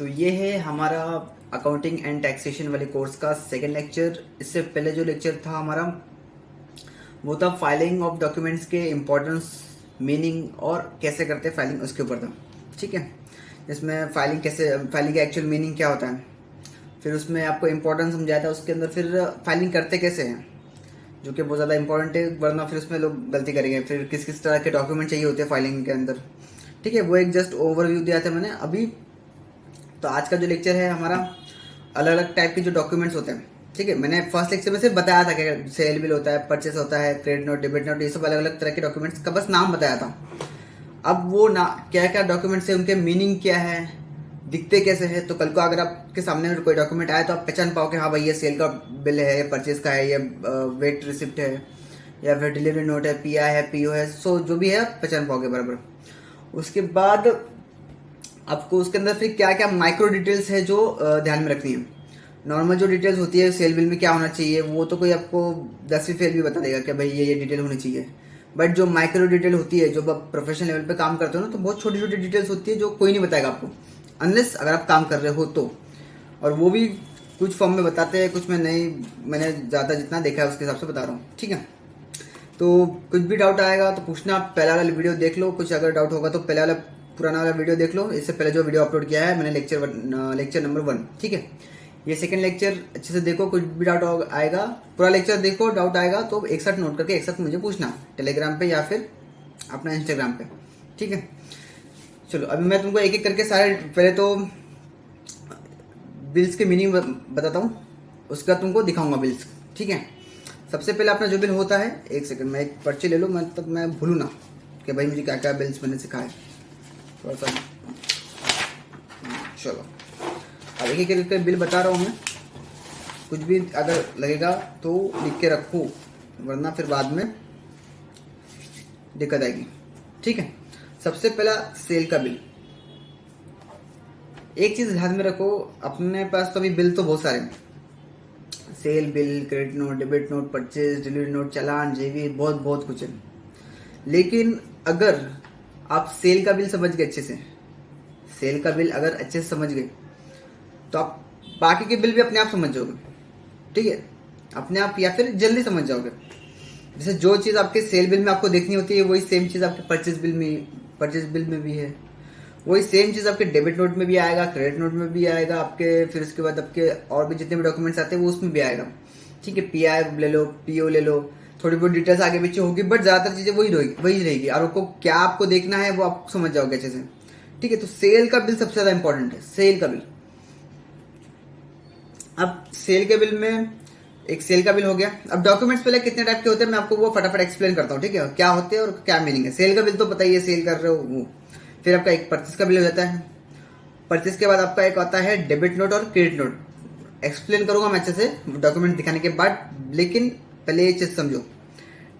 तो ये है हमारा अकाउंटिंग एंड टैक्सेशन वाले कोर्स का सेकंड लेक्चर। इससे पहले जो लेक्चर था हमारा वो था फाइलिंग ऑफ डॉक्यूमेंट्स के इम्पोर्टेंस, मीनिंग और कैसे करते हैं फाइलिंग, उसके ऊपर था। ठीक है, इसमें फाइलिंग का एक्चुअल मीनिंग क्या होता है, फिर उसमें आपको इम्पोर्टेंस समझाया था। उसके अंदर फिर फाइलिंग करते कैसे हैं, जो कि बहुत ज़्यादा इंपॉर्टेंट है, वरना फिर उसमें लोग गलती करेंगे। फिर किस किस तरह के डॉक्यूमेंट चाहिए होते हैं फाइलिंग के अंदर। ठीक है, वो एक जस्ट ओवरव्यू दिया था मैंने अभी। तो आज का जो लेक्चर है हमारा अलग अलग टाइप के जो डॉक्यूमेंट्स होते हैं। ठीक है, मैंने फर्स्ट लेक्चर में सिर्फ बताया था कि सेल बिल होता है, परचेस होता है, क्रेडिट नोट, डेबिट नोट, ये सब अलग अलग तरह के डॉक्यूमेंट्स का बस नाम बताया था। अब वो ना क्या क्या डॉक्यूमेंट्स है, उनके मीनिंग क्या है, दिखते कैसे है, तो कल को अगर आपके सामने कोई डॉक्यूमेंट आए तो आप पहचान पाओ कि हाँ भाई ये सेल का बिल है, ये परचेज का है, ये वेट रिसिप्ट है, या फिर डिलीवरी नोट है, पीआई है, पीओ है, सो जो भी है आप पहचान पाओगे बराबर। उसके बाद आपको उसके अंदर फिर क्या क्या माइक्रो डिटेल्स है जो ध्यान में रखनी है। नॉर्मल जो डिटेल्स होती है सेल बिल में क्या होना चाहिए, वो तो कोई आपको 10वीं फेल भी बता देगा कि भाई ये डिटेल होनी चाहिए। बट जो माइक्रो डिटेल होती है, जो आप प्रोफेशनल लेवल पे काम करते हो ना, तो बहुत छोटी छोटी डिटेल्स होती है जो कोई नहीं बताएगा आपको, अनलेस अगर आप काम कर रहे हो तो। और वो भी कुछ फॉर्म में बताते हैं, कुछ में नहीं। मैंने ज़्यादा जितना देखा है उसके हिसाब से बता रहा हूँ। ठीक है, तो कुछ भी डाउट आएगा तो पूछना। आप पहला वाला वीडियो देख लो, कुछ अगर डाउट होगा तो पहला वाला पुराना वाला वीडियो देख लो। इससे पहले जो वीडियो अपलोड किया है मैंने लेक्चर नंबर 1। ठीक है, ये सेकंड लेक्चर अच्छे से देखो। कुछ भी डाउट आएगा, पूरा लेक्चर देखो, डाउट आएगा तो एक साथ नोट करके एक साथ मुझे पूछना, टेलीग्राम पे या फिर अपना इंस्टाग्राम पे। ठीक है, चलो अभी मैं तुमको एक एक करके सारे, पहले तो बिल्स के मीनिंग बताता हूँ, उसका तुमको दिखाऊंगा बिल्स। ठीक है, सबसे पहले अपना जो बिल होता है, एक सेकंड मैं एक पर्ची ले लूँ, मतलब मैं भूलूँ ना कि भाई मुझे क्या क्या बिल्स मैंने सिखाया थोड़ा सा। चलो अब एक एक करके बिल बता रहा हूँ मैं। कुछ भी अगर लगेगा तो लिख के रखो, वरना फिर बाद में दिक्कत आएगी। ठीक है, सबसे पहला सेल का बिल। एक चीज़ ध्यान में रखो, अपने पास तो अभी बिल तो बहुत सारे हैं, sale bill, credit note, debit note, purchase, delivery note, चालान, जेवी, बहुत बहुत कुछ है। लेकिन अगर आप सेल का बिल समझ गए अच्छे से, सेल का बिल अगर अच्छे से समझ गए तो आप बाकी के बिल भी अपने आप समझ जाओगे। ठीक है, अपने आप या फिर जल्दी समझ जाओगे। जैसे जो चीज़ आपके सेल बिल में आपको देखनी होती है, वही सेम चीज़ आपके परचेज बिल में भी है। वही सेम चीज़ आपके डेबिट नोट में भी आएगा, क्रेडिट नोट में भी आएगा आपके, फिर उसके बाद आपके और भी जितने भी डॉक्यूमेंट्स आते हैं वो उसमें भी आएगा। ठीक है, पीआई ले लो, पीओ ले लो, थोड़ी बहुत डिटेल्स आगे पीछे होगी, बट ज़्यादातर चीज़ें वही रहेगी। और आपको क्या आपको देखना है वो आप समझ जाओगे अच्छे से। ठीक है, तो सेल का बिल सबसे ज़्यादा इंपॉर्टेंट है, सेल का बिल। अब सेल के बिल में एक सेल का बिल हो गया। अब डॉक्यूमेंट्स पहले कितने टाइप के होते हैं मैं आपको वो फटाफट एक्सप्लेन करता हूँ। ठीक है, क्या होते हैं और क्या मीनिंग है। सेल का बिल तो पता ही है, सेल कर रहे हो वो। फिर आपका एक परचेस का बिल हो जाता है। परचेस के बाद आपका एक आता है डेबिट नोट और क्रेडिट नोट। एक्सप्लेन करूंगा मैं अच्छे से डॉक्यूमेंट दिखाने के बाद, लेकिन पहले ये चीज समझो।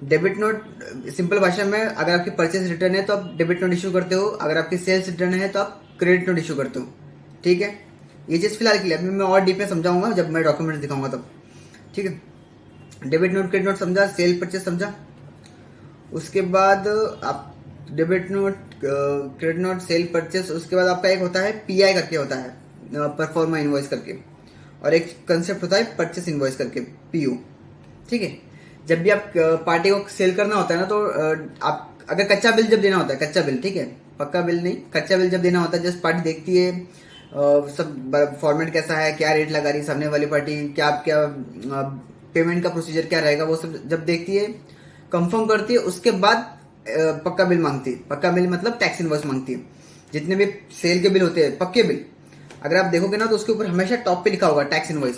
डेबिट नोट सिंपल भाषा में, अगर आपकी परचेस रिटर्न है तो आप डेबिट नोट इशू करते हो, अगर आपकी सेल्स रिटर्न है तो आप क्रेडिट नोट इशू करते हो। ठीक है, ये चीज़ फिलहाल के लिए, अभी मैं और डीप में समझाऊंगा जब मैं डॉक्यूमेंट दिखाऊंगा तब। ठीक है, डेबिट नोट क्रेडिट नोट समझा, सेल परचेस समझा। उसके बाद आप debit note, credit note, sale purchase, उसके बाद आपका एक होता है पीआई करके होता है, परफॉर्मा इनवॉइस करके, और एक कंसेप्ट होता है परचेस इनवॉइस करके, पीओ। ठीक है, जब भी आप पार्टी को सेल करना होता है ना, तो आप अगर कच्चा बिल जब देना होता है, कच्चा बिल, ठीक है, पक्का बिल नहीं, कच्चा बिल जब देना होता है, जस्ट पार्टी देखती है सब फॉर्मेट कैसा है, क्या रेट लगा रही सामने वाली पार्टी, क्या पेमेंट का प्रोसीजर क्या रहेगा, वो सब जब देखती है, कंफर्म करती है, उसके बाद पक्का बिल मांगती है। पक्का बिल मतलब टैक्स इनवॉइस मांगती है। जितने भी सेल के बिल होते हैं पक्के बिल, अगर आप देखोगे ना तो उसके ऊपर हमेशा टॉप पे लिखा होगा टैक्स इनवॉइस।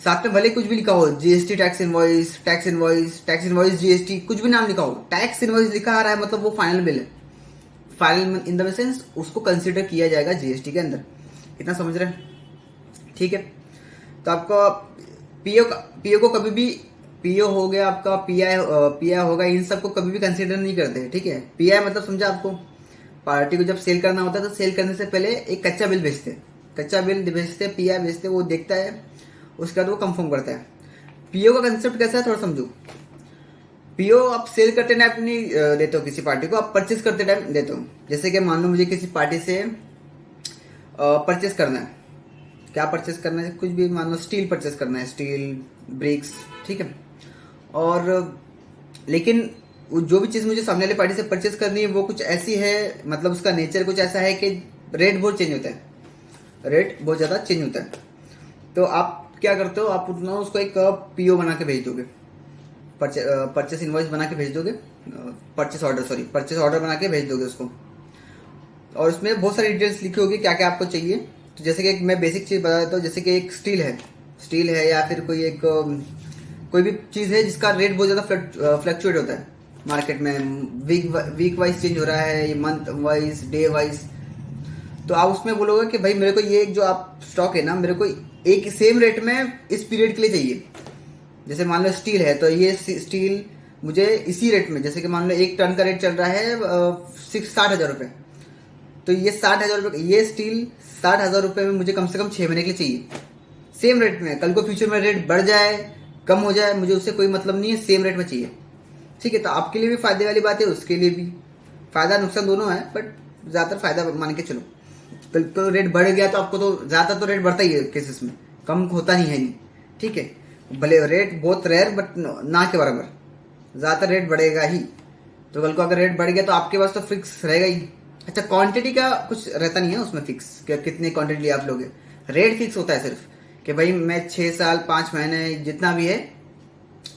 साथ में भले कुछ भी लिखा हो, GST tax invoice, tax invoice, tax invoice GST, कुछ भी नाम लिखा हो, टैक्स इनवॉइस लिखा आ रहा है मतलब वो फाइनल बिल है। फाइनल इन द सेंस उसको कंसिडर किया जाएगा जीएसटी के अंदर। इतना समझ रहे हैं? ठीक है, तो आपका पीओ को कभी भी, पीओ हो गया आपका, पीआई होगा, इन सबको कभी भी कंसीडर नहीं करते। ठीक है, पीआई मतलब समझा आपको, पार्टी को जब सेल करना होता है तो सेल करने से पहले एक कच्चा बिल भेजते हैं, कच्चा बिल भेजते, पीआई भेजते, वो देखता है, उसके बाद वो कंफर्म करता है। पीओ का कंसेप्ट कैसा है थोड़ा समझो। पीओ आप सेल करते टाइम नहीं देते हो किसी पार्टी को, आप परचेज करते टाइम देते हो। जैसे कि मान लो मुझे किसी पार्टी से परचेस करना है। क्या परचेस करना है? कुछ भी, मान लो स्टील परचेस करना है, स्टील ब्रिक्स, ठीक है। और लेकिन जो भी चीज़ मुझे सामने वाली पार्टी से परचेस करनी है वो कुछ ऐसी है, मतलब उसका नेचर कुछ ऐसा है कि रेट बहुत चेंज होता है, रेट बहुत ज़्यादा चेंज होता है। तो आप क्या करते हो, आप उतना उसको एक पीओ बना के भेज दोगे, परचेस इनवॉइस बना के भेज दोगे, परचेस ऑर्डर बना के भेज दोगे उसको। और उसमें बहुत सारी डिटेल्स लिखी होगी क्या क्या आपको चाहिए। तो जैसे कि मैं बेसिक चीज़ बता देता हूँ, जैसे कि एक स्टील है या फिर कोई भी चीज़ है जिसका रेट बहुत ज़्यादा फ्लक्चुएट होता है मार्केट में, वीक वाइज चेंज हो रहा है, मंथ वाइज, डे वाइज। तो आप उसमें बोलोगे कि भाई मेरे को ये जो आप स्टॉक है ना, मेरे को एक सेम रेट में इस पीरियड के लिए चाहिए। जैसे मान लो स्टील है, तो ये स्टील मुझे इसी रेट में, जैसे कि मान लो 1 टन का रेट चल रहा है 60,000 रुपये, तो ये 60,000 रुपये, ये स्टील 60,000 रुपये में मुझे कम से कम 6 महीने के लिए चाहिए, सेम रेट में। कल को फ्यूचर में रेट बढ़ जाए, कम हो जाए, मुझे उससे कोई मतलब नहीं है, सेम रेट में चाहिए, ठीक है। तो आपके लिए भी फायदे वाली बात है, उसके लिए भी फायदा नुकसान दोनों है, बट ज़्यादातर फायदा मान के चलो। कल तो रेट बढ़ गया तो आपको तो ज़्यादा तो रेट बढ़ता ही है केसेस में, कम होता ही है नहीं, ठीक है। भले रेट बहुत रेयर बट ना के बराबर, ज़्यादातर रेट बढ़ेगा ही। तो कल को अगर रेट बढ़ गया तो आपके पास तो फिक्स रहेगा ही। अच्छा, क्वांटिटी का कुछ रहता नहीं है उसमें फिक्स, क्या कितनी क्वांटिटी आप लोगे, रेट फिक्स होता है सिर्फ कि भाई मैं 6 साल 5 महीने जितना भी है,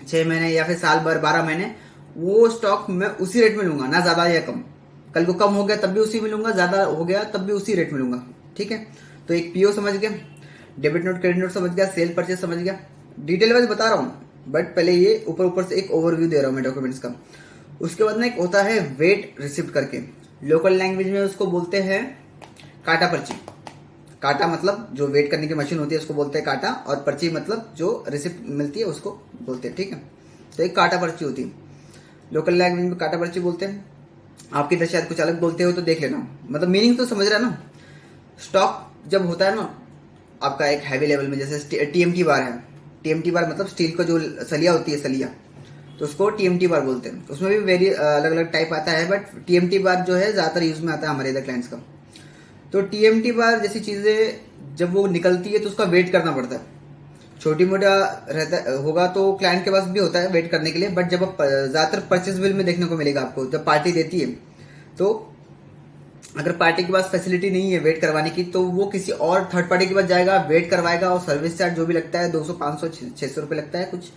6 महीने या फिर साल भर 12 महीने, वो स्टॉक मैं उसी रेट में लूंगा, ना ज़्यादा या कम। कल को कम हो गया तब भी उसी में लूंगा, ज़्यादा हो गया तब भी उसी रेट में लूंगा, ठीक है। तो एक पीओ समझ गया, डेबिट नोट क्रेडिट नोट समझ गया, सेल परचेज समझ गया। डिटेल वाइज बता रहा हूँ, बट पहले ये ऊपर से एक ओवरव्यू दे रहा हूँ मैं डॉक्यूमेंट्स का। उसके बाद ना एक होता है वेट रिसिप्ट करके, लोकल लैंग्वेज में उसको बोलते हैं काटा पर्ची। काटा मतलब जो वेट करने की मशीन होती है उसको बोलते हैं काटा, और पर्ची मतलब जो रिसिप्ट मिलती है उसको बोलते हैं, ठीक है। तो एक काटा पर्ची होती है, लोकल लैंग्वेज में काटा पर्ची बोलते हैं। आपकी इधर शायद कुछ अलग बोलते हो तो देख लेना, मतलब मीनिंग तो समझ रहा है ना। स्टॉक जब होता है ना आपका एक हैवी लेवल में, जैसे टीएमटी बार है, टीएमटी बार मतलब स्टील का जो सलिया होती है, सलिया, तो उसको टीएमटी बार बोलते हैं। उसमें भी वेरी अलग अलग टाइप आता है, बट टीएमटी बार जो है ज़्यादातर यूज में आता है हमारे इधर क्लाइंट्स का। तो टीएमटी बार जैसी चीज़ें जब वो निकलती है तो उसका वेट करना पड़ता है। छोटी मोटा रहता होगा तो क्लाइंट के पास भी होता है वेट करने के लिए, बट जब आप ज़्यादातर परचेज बिल में देखने को मिलेगा आपको, जब पार्टी देती है, तो अगर पार्टी के पास फैसिलिटी नहीं है वेट करवाने की, तो वो किसी और थर्ड पार्टी के पास जाएगा, वेट करवाएगा, और सर्विस चार्ज जो भी लगता है 200 500 600 रुपये लगता है कुछ,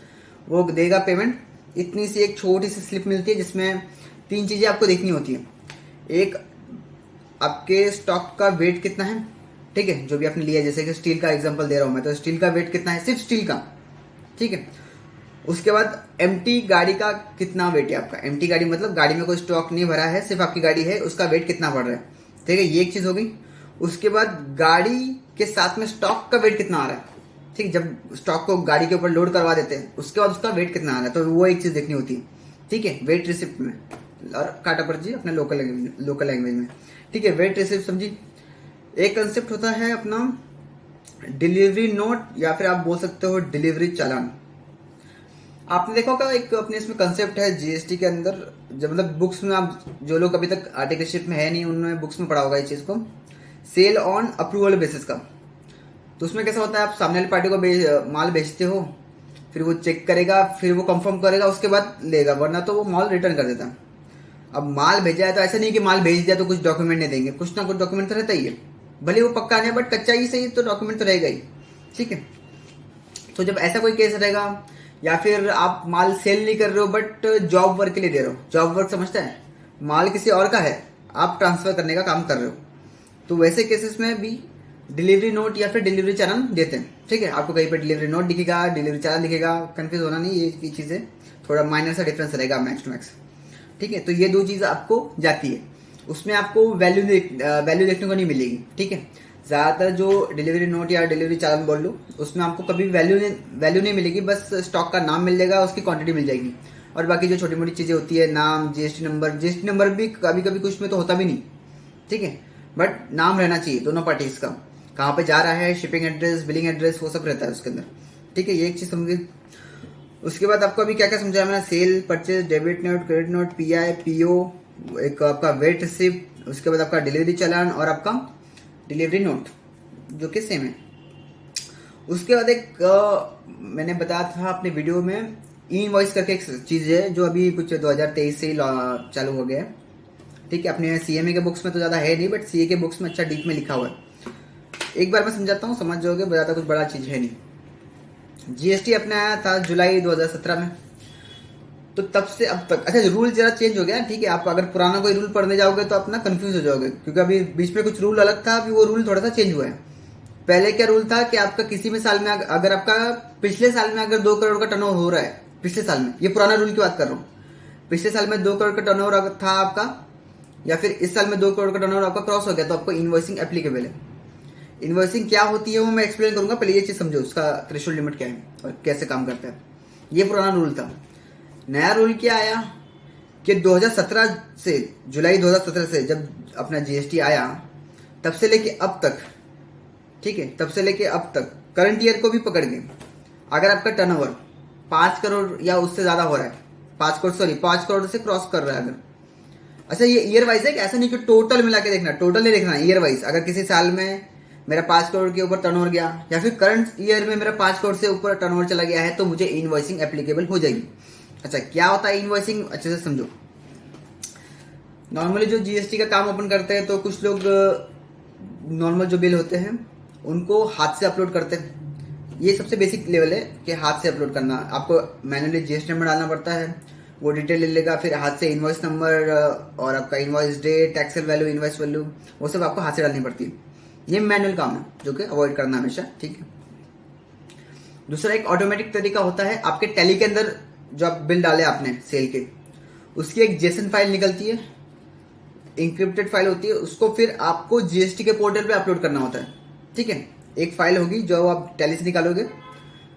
वो देगा पेमेंट। इतनी सी एक छोटी सी स्लिप मिलती है जिसमें 3 चीज़ें आपको देखनी होती है। एक, आपके स्टॉक का वेट कितना है, ठीक है, जो भी आपने लिया, जैसे कि स्टील का एग्जांपल दे रहा हूं मैं, तो स्टील का वेट कितना है, सिर्फ स्टील का, ठीक है। उसके बाद एम्प्टी गाड़ी का कितना वेट है आपका, एम्प्टी गाड़ी मतलब गाड़ी में कोई स्टॉक नहीं भरा है, सिर्फ आपकी गाड़ी है, उसका वेट कितना बढ़ रहा है, ठीक है, ये एक चीज़ हो गई। उसके बाद गाड़ी के साथ में स्टॉक का वेट कितना आ रहा है, ठीक, जब स्टॉक को गाड़ी के ऊपर लोड करवा देते हैं उसके बाद उसका वेट कितना आ रहा है, तो वो एक चीज़ देखनी होती है, ठीक है, वेट रिसिप्ट में। और काटा पर्ची अपने लोकल लैंग्वेज में, ठीक है। वेट रिसिप्ट समझी। एक कंसेप्ट होता है अपना डिलीवरी नोट, या फिर आप बोल सकते हो डिलीवरी चालान। आपने देखा होगा एक अपने इसमें कंसेप्ट है जीएसटी के अंदर, जब मतलब बुक्स में, आप जो लोग अभी तक आर्टिकलशिप में है नहीं उन्होंने बुक्स में पढ़ा होगा इस चीज़ को, सेल ऑन अप्रूवल बेसिस का। तो उसमें कैसा होता है, आप सामने वाली पार्टी को माल बेचते हो, फिर वो चेक करेगा, फिर वो कंफर्म करेगा, उसके बाद लेगा, वरना तो वो माल रिटर्न कर देता है। अब माल भेजा है तो ऐसा नहीं कि माल भेज दिया तो कुछ डॉक्यूमेंट नहीं देंगे, कुछ ना कुछ डॉक्यूमेंट तो रहता ही है, भले वो पक्का नहीं, बट कच्चा ही सही तो डॉक्यूमेंट तो रहेगा ही, ठीक है। तो जब ऐसा कोई केस रहेगा, या फिर आप माल सेल नहीं कर रहे हो बट जॉब वर्क के लिए दे रहे हो, जॉब वर्क समझता है, माल किसी और का है, आप ट्रांसफर करने का काम कर रहे हो, तो वैसे केसेस में भी डिलीवरी नोट या फिर डिलीवरी चालान देते हैं, ठीक है। आपको कहीं पर डिलीवरी नोट दिखेगा, डिलीवरी चालान दिखेगा, कंफ्यूज होना नहीं, ये चीज़ें थोड़ा माइनर सा डिफरेंस रहेगा मैक्स टू मैक्स, ठीक है। तो ये 2 चीज़ आपको जाती है, उसमें आपको वैल्यू देखने को नहीं मिलेगी, ठीक है। ज़्यादातर जो डिलीवरी नोट या डिलीवरी चालान बोल लो, उसमें आपको कभी वैल्यू नहीं मिलेगी, बस स्टॉक का नाम मिल जाएगा, उसकी क्वांटिटी मिल जाएगी, और बाकी जो छोटी मोटी चीज़ें होती है, नाम, जीएसटी नंबर भी कभी कभी कुछ में तो होता भी नहीं, ठीक है, बट नाम रहना चाहिए दोनों पार्टीज का, कहाँ पे जा रहा है, शिपिंग एड्रेस, बिलिंग एड्रेस, वो सब रहता है उसके अंदर, ठीक है। ये एक चीज़ समझिए। उसके बाद आपको अभी क्या क्या समझाया मैंने, sale, purchase, debit note, credit note, PI, PO, एक आपका वेट रिसिप्ट, उसके बाद आपका डिलीवरी चालान, और आपका डिलीवरी नोट, जो कि सेम है। उसके बाद एक मैंने बताया था अपने वीडियो में, ई इनवॉइस करके एक चीज़ है जो अभी कुछ 2023 से ही चालू हो गया है। ठीक है, अपने सीएमए के बुक्स में तो ज़्यादा है नहीं, बट सीए के बुक्स में अच्छा डीप में लिखा हुआ है। एक बार मैं समझाता हूँ, समझ जाओगे, ज़्यादा कुछ बड़ा चीज़ है नहीं। जीएसटी अपने आया था जुलाई 2017 में, तो तब से अब तक, अच्छा रूल जरा चेंज हो गया। ठीक है, आप अगर पुराना कोई रूल पढ़ने जाओगे तो अपना कंफ्यूज हो जाओगे, क्योंकि अभी बीच में कुछ रूल अलग था, अभी वो रूल थोड़ा सा चेंज हुआ है। पहले क्या रूल था कि आपका किसी भी साल में अगर आपका पिछले साल में अगर 2 करोड़ का टर्नओवर हो रहा है, पिछले साल में, ये पुराना रूल की बात कर रहा हूँ, पिछले साल में 2 करोड़ का टर्नओवर था आपका, या फिर इस साल में 2 करोड़ का टर्नओवर आपका क्रॉस हो गया, तो आपको इनवॉइसिंग एप्लीकेबल है। इनवॉइसिंग क्या होती है वो मैं एक्सप्लेन करूंगा, पहले ये चीज समझो उसका थ्रेशोल्ड लिमिट क्या है और कैसे काम करता है। ये पुराना रूल था। नया रूल क्या आया कि 2017 से, जुलाई 2017 से जब अपना जीएसटी आया, तब से लेके अब तक, ठीक है, तब से लेके अब तक करंट ईयर को भी पकड़ के, अगर आपका टर्नओवर 5 करोड़ या उससे ज्यादा हो रहा है, 5 करोड़ से क्रॉस कर रहा है अगर, अच्छा ये ईयर वाइज है कि ऐसा नहीं कि टोटल मिला के देखना, टोटल नहीं देखना, ईयर वाइज। अगर किसी साल में मेरा 5 करोड़ के ऊपर टर्नओवर गया, या फिर करंट ईयर में मेरा 5 करोड़ से ऊपर टर्नओवर चला गया है, तो मुझे इनवॉइसिंग एप्लीकेबल हो जाएगी। अच्छा क्या होता है इनवॉइसिंग, अच्छे से समझो। नॉर्मली जो जीएसटी का काम ओपन करते हैं, तो कुछ लोग नॉर्मल जो बिल होते हैं उनको हाथ से अपलोड करते हैं। ये सबसे बेसिक लेवल है कि हाथ से अपलोड करना। आपको मैनुअली जीएसटी नंबर डालना पड़ता है, वो डिटेल ले लेगा, फिर हाथ से इनवॉइस नंबर और आपका invoice date, taxable value, invoice value, वो सब आपको हाथ से डालनी पड़ती है। ये मैनुअल काम है जो कि अवॉइड करना हमेशा, ठीक है। दूसरा एक ऑटोमेटिक तरीका होता है, आपके टैली के अंदर जो आप बिल डाले आपने सेल के, उसकी एक जेसन फाइल निकलती है, इंक्रिप्टेड फाइल होती है, उसको फिर आपको जीएसटी के पोर्टल पे अपलोड करना होता है। ठीक है, एक फाइल होगी जो आप टैली से निकालोगे,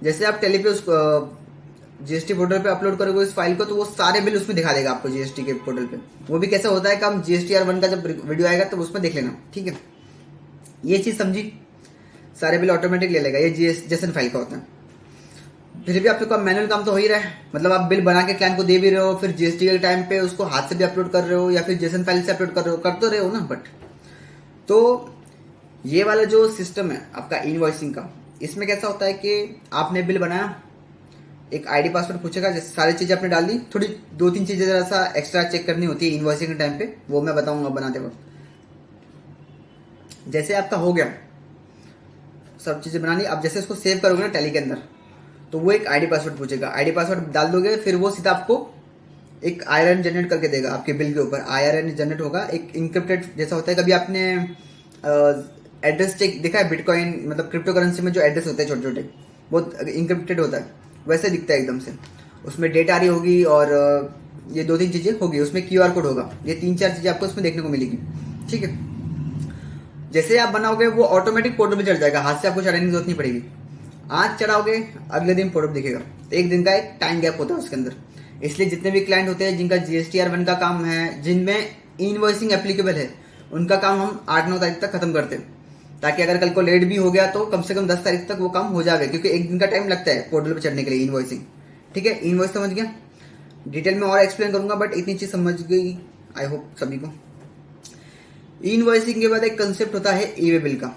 जैसे आप टैली पे उस जीएसटी पोर्टल पे अपलोड करोगे इस फाइल को, तो वो सारे बिल उसमें दिखा देगा आपको जीएसटी के पोर्टल पे। वो भी कैसे होता है कि हम GSTR1 का जब वीडियो आएगा तो उसमें देख लेना, ठीक है। ये चीज समझी, सारे बिल ऑटोमेटिक ले लेगा, ये जेसन फाइल का होता है। फिर भी आपका मैनुअल काम तो हो ही रहा है, मतलब आप बिल बना के क्लाइंट को दे भी रहे हो, फिर जीएसटी के टाइम पे उसको हाथ से भी अपलोड कर रहे हो, या फिर जेसन फाइल से अपलोड कर रहे हो, कर तो रहे हो ना। बट तो ये वाला जो सिस्टम है आपका इनवॉइसिंग का, इसमें कैसा होता है कि आपने बिल बनाया, एक आईडी पासवर्ड पूछेगा, जैसे सारी चीजें आपने डाल दी, थोड़ी 2-3 चीजें जरा सा एक्स्ट्रा चेक करनी होती है इनवॉइसिंग के टाइम पे, वो मैं बताऊंगा बनाते वक्त। जैसे आपका हो गया सब चीजें बनानी, अब जैसे उसको सेव करोगे ना टैली के अंदर, तो वो एक आईडी पासवर्ड पूछेगा, आईडी पासवर्ड डाल दोगे, फिर वो सीधा आपको एक आईआरएन जनरेट करके देगा आपके बिल के ऊपर। आईआरएन जनरेट होगा, एक इंक्रिप्टेड जैसा होता है। कभी आपने एड्रेस चेक देखा है, बिटकॉइन मतलब क्रिप्टो करेंसी में जो एड्रेस होते हैं छोटे छोटे, वो इंक्रिप्टेड होता है, वैसे दिखता है एकदम से। उसमें डेट आ रही होगी और ये 2-3 चीजें होगी, उसमें क्यूआर कोड होगा, ये 3-4 चीजें आपको उसमें देखने को मिलेगी, ठीक है। जैसे आप बनाओगे वो ऑटोमेटिक पोर्टल पे चढ़ जाएगा, हाथ से आपको चढ़ाने की जरूरत नहीं पड़ेगी। आज चढ़ाओगे अगले दिन पोर्टल दिखेगा, तो एक दिन का एक टाइम गैप होता है उसके अंदर। इसलिए जितने भी क्लाइंट होते हैं जिनका GSTR1 का काम है, जिनमें इनवॉइसिंग एप्लीकेबल है, उनका काम हम 8-9 तारीख तक खत्म करते हैं, ताकि अगर कल को लेट भी हो गया तो कम से कम 10 तारीख तक वो काम हो जाए, क्योंकि एक दिन का टाइम लगता है पोर्टल पे चढ़ने के लिए इनवॉइसिंग, ठीक है। इनवॉइस समझ गया, डिटेल में और एक्सप्लेन करूंगा, बट इतनी चीज समझ गई आई होप सभी को। इनवॉइसिंग के बाद एक कंसेप्ट होता है ई वे बिल का।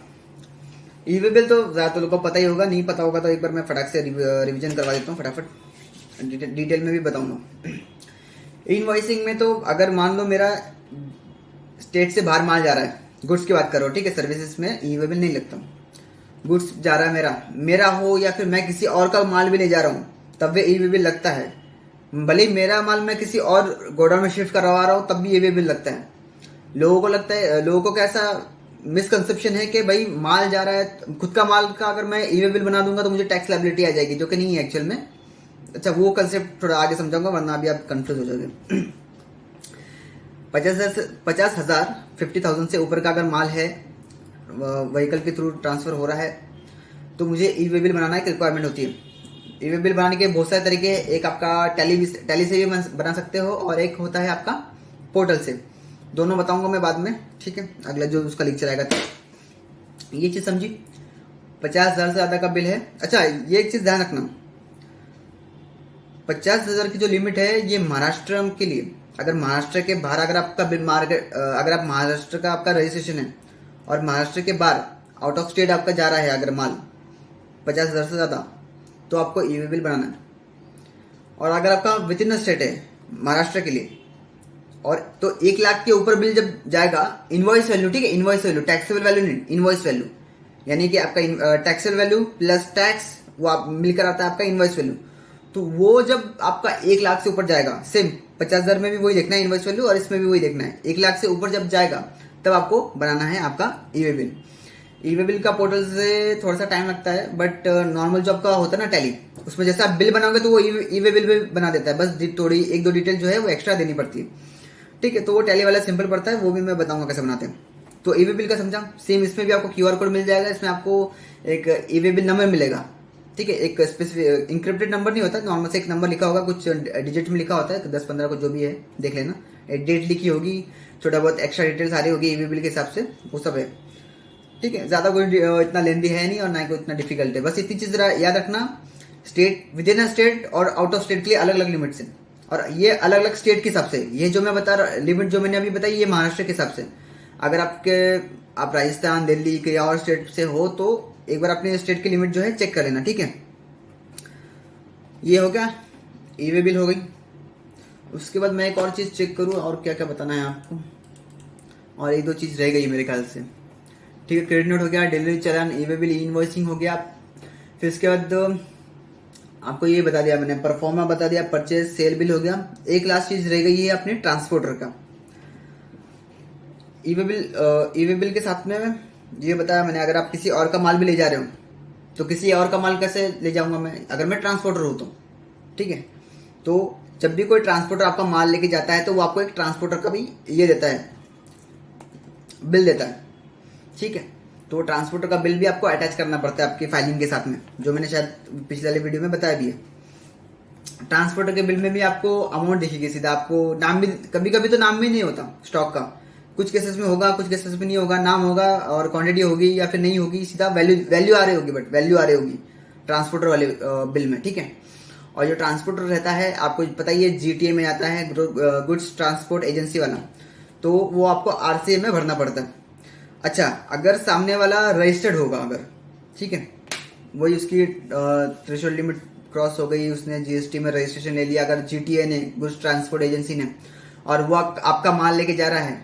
ई वे बिल तो ज्यादातर लोगों को पता ही होगा, नहीं पता होगा तो एक बार मैं फटाक से रिवीजन करवा देता हूँ, फटाफट डिटेल में भी बताऊंगा। इनवॉइसिंग में तो अगर मान लो मेरा स्टेट से बाहर माल जा रहा है, गुड्स की बात करो, ठीक है, सर्विसेज में ई वे बिल नहीं लगता। गुड्स जा रहा है मेरा हो, या फिर मैं किसी और का माल भी ले जा रहा हूँ, तब भी ई वे बिल लगता है। भले ही मेरा माल मैं किसी और गोडाउन में शिफ्ट करवा रहा हूँ, तब भी ई वे बिल लगता है। लोगों को लगता है, लोगों को कैसा मिसकंसेप्शन है कि भाई माल जा रहा है, खुद का माल का अगर मैं ई वे बिल बना दूंगा तो मुझे टैक्स लायबिलिटी आ जाएगी, जो कि नहीं है एक्चुअल में। अच्छा वो कंसेप्ट थोड़ा आगे समझाऊंगा, वरना अभी आप कंफ्यूज हो जाओगे। 50,000 50,000 से ऊपर का अगर माल है, व्हीकल के थ्रू ट्रांसफर हो रहा है, तो मुझे ई वे बिल बनाना एक रिक्वायरमेंट होती है। ई वे बिल बनाने के बहुत सारे तरीके हैं, एक आपका टैली से भी बना सकते हो, और एक होता है आपका पोर्टल से। दोनों बताऊंगा मैं बाद में, ठीक है, अगला जो उसका लेक्चर आएगा। तो ये चीज समझी, 50,000 से ज्यादा का बिल है। अच्छा ये एक चीज ध्यान रखना, 50,000 की जो लिमिट है ये महाराष्ट्र के लिए। अगर महाराष्ट्र के बाहर अगर आपका बिल मार्केट, अगर आप महाराष्ट्र का आपका रजिस्ट्रेशन है और महाराष्ट्र के बाहर आउट ऑफ स्टेट आपका जा रहा है अगर माल 50,000 से ज़्यादा, तो आपको ई वे बिल बनाना है। और अगर आपका विद इन स्टेट है महाराष्ट्र के लिए, और तो 1 लाख के ऊपर बिल जब जाएगा, इनवॉइस वैल्यू, ठीक है, इनवॉइस वैल्यू, टैक्सेबल वैल्यू नहीं, इनवॉइस वैल्यू, यानी कि आपका टैक्सेबल वैल्यू प्लस टैक्स वो आप मिलकर आता है आपका इनवॉइस वैल्यू। तो वो जब आपका 1 लाख से ऊपर जाएगा, सेम 50,000 में भी वही देखना है इनवॉइस वैल्यू और इसमें भी वही देखना है, 1 लाख से ऊपर जब जाएगा तब आपको बनाना है आपका ई वे बिल। ई वे बिल का पोर्टल से थोड़ा सा टाइम लगता है, बट नॉर्मल जो आपका होता है ना टैली, उसमें जैसा आप बिल बनाओगे तो वो ई वे बिल भी बना देता है, बस थोड़ी 1-2 डिटेल जो है वो एक्स्ट्रा देनी पड़ती है, ठीक है। तो वो टैली वाला सिंपल पड़ता है, वो भी मैं बताऊंगा कैसे बनाते हैं। तो ई वे बिल का समझा। सेम इसमें भी आपको QR कोड मिल जाएगा, इसमें आपको एक ई वे बिल नंबर मिलेगा, ठीक है। एक स्पेसिफिक इंक्रिप्टेड नंबर नहीं होता, नॉर्मल से एक नंबर लिखा होगा, कुछ डिजिट में लिखा होता है, 10-15 को जो भी है देख लेना, एक डेट लिखी होगी, थोड़ा बहुत एक्स्ट्रा डिटेल्स आ रही होगी ई वे बिल के हिसाब से, वो सब है, ठीक है। ज्यादा कोई इतना लेंदी है नहीं और ना कोई इतना डिफिकल्ट है, बस इतनी चीज याद रखना, state, with in a state और आउट ऑफ स्टेट के लिए अलग अलग लिमिट्स है, और ये अलग अलग स्टेट के हिसाब से, ये जो मैं बता रहा लिमिट जो मैंने अभी बताई ये महाराष्ट्र के हिसाब से। अगर आप राजस्थान, दिल्ली के और स्टेट से हो तो एक बार अपने स्टेट की लिमिट जो है चेक कर लेना, ठीक है। ये हो गया, ई वे बिल हो गई। उसके बाद मैं एक और चीज चेक करूँ और क्या क्या बताना है आपको, और 1-2 चीज रह गई मेरे ख्याल से, ठीक है। क्रेडिट नोट हो गया, डिलीवरी चालान, ई वे बिल, इनवॉइसिंग हो गया। फिर उसके बाद आपको ये बता दिया मैंने, परफॉर्मा बता दिया, परचेज, सेल बिल हो गया। एक लास्ट चीज रह गई है अपने ट्रांसपोर्टर का। ई वे बिल के साथ में ये बताया मैंने, अगर आप किसी और का माल भी ले जा रहे हो तो किसी और का माल कैसे ले जाऊंगा मैं, अगर मैं ट्रांसपोर्टर हूं तो, ठीक है। तो जब भी कोई ट्रांसपोर्टर आपका माल लेके जाता है तो वो आपको एक ट्रांसपोर्टर का भी ये देता है, बिल देता है, ठीक है। तो ट्रांसपोर्टर का बिल भी आपको अटैच करना पड़ता है आपकी फाइलिंग के साथ में, जो मैंने शायद पिछले वाले वीडियो में बताया भी है। ट्रांसपोर्टर के बिल में भी आपको अमाउंट दिखेगी सीधा, आपको नाम भी, कभी कभी तो नाम भी नहीं होता स्टॉक का, कुछ केसेस में होगा, कुछ केसेस में नहीं होगा, नाम होगा और क्वांटिटी होगी या फिर नहीं होगी, सीधा वैल्यू आ रही होगी, बट वैल्यू आ रही होगी ट्रांसपोर्टर वाले बिल में, ठीक है। और जो ट्रांसपोर्टर रहता है आपको पता ही है, GTA में आता है, गुड्स ट्रांसपोर्ट एजेंसी वाला, तो वो आपको RCA में भरना पड़ता है। अच्छा, अगर सामने वाला रजिस्टर्ड होगा अगर, ठीक है, वही उसकी थ्रेशोल्ड लिमिट क्रॉस हो गई, उसने GST में रजिस्ट्रेशन ले लिया, अगर GTA ने, गुड्स ट्रांसपोर्ट एजेंसी ने, और वो आपका माल लेके जा रहा है,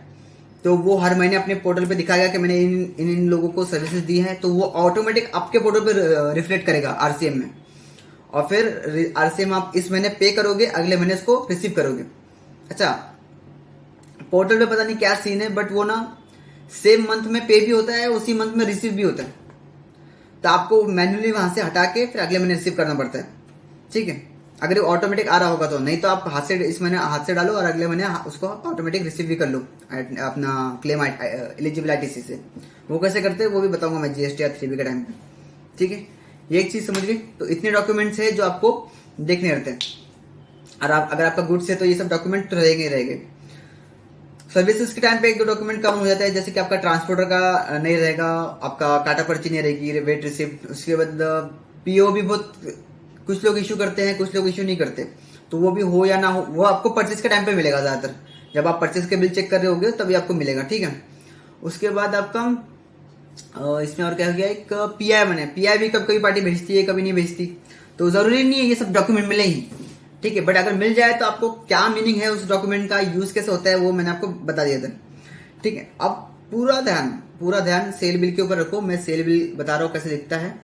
तो वो हर महीने अपने पोर्टल पे दिखाएगा कि मैंने इन लोगों को सर्विसेज दी है, तो वो ऑटोमेटिक आपके पोर्टल पे रिफ्लेक्ट करेगा RCM में, और फिर RCM आप इस महीने पे करोगे, अगले महीने इसको रिसीव करोगे। अच्छा, पोर्टल पे पता नहीं क्या सीन है, बट वो ना सेम मंथ में पे भी होता है, उसी मंथ में रिसीव भी होता है, तो आपको मैन्युअली वहां से हटा के फिर अगले महीने रिसीव करना पड़ता है, ठीक है। अगर वो ऑटोमेटिक आ रहा होगा तो, नहीं तो आप हाथ से इस महीने हाथ से डालो और अगले महीने उसको ऑटोमेटिक रिसीव भी कर लो अपना क्लेम एलिजिबिलिटी से। वो कैसे करते हैं वो भी बताऊंगा मैं GST या 3B के टाइम पे, ठीक है। ये एक चीज समझ गई। तो इतने डॉक्यूमेंट्स है जो आपको देखने रहते हैं, और अगर आपका गुड्स है तो ये सब डॉक्यूमेंट रहेंगे। सर्विसेज के टाइम पे 1-2 डॉक्यूमेंट कम हो जाता है, जैसे कि आपका ट्रांसपोर्टर का नहीं रहेगा, आपका काटा पर्ची नहीं रहेगी, वेट रिसिप्ट, उसके बाद PO भी बहुत कुछ लोग इशू करते हैं, कुछ लोग इशू नहीं करते, तो वो भी हो या ना हो, वो आपको परचेज के टाइम पे मिलेगा ज्यादातर, जब आप परचेज के बिल चेक कर रहे होगे तभी आपको मिलेगा, ठीक है। उसके बाद आपका इसमें और क्या हो गया, एक PI भी कभी पार्टी भेजती है, कभी नहीं भेजती, तो जरूरी नहीं है ये सब डॉक्यूमेंट मिले ही, ठीक है। बट अगर मिल जाए तो आपको क्या मीनिंग है उस डॉक्यूमेंट का, यूज कैसे होता है, वो मैंने आपको बता दिया था, ठीक है। अब पूरा ध्यान सेल बिल के ऊपर रखो, मैं सेल बिल बता रहा हूँ कैसे दिखता है।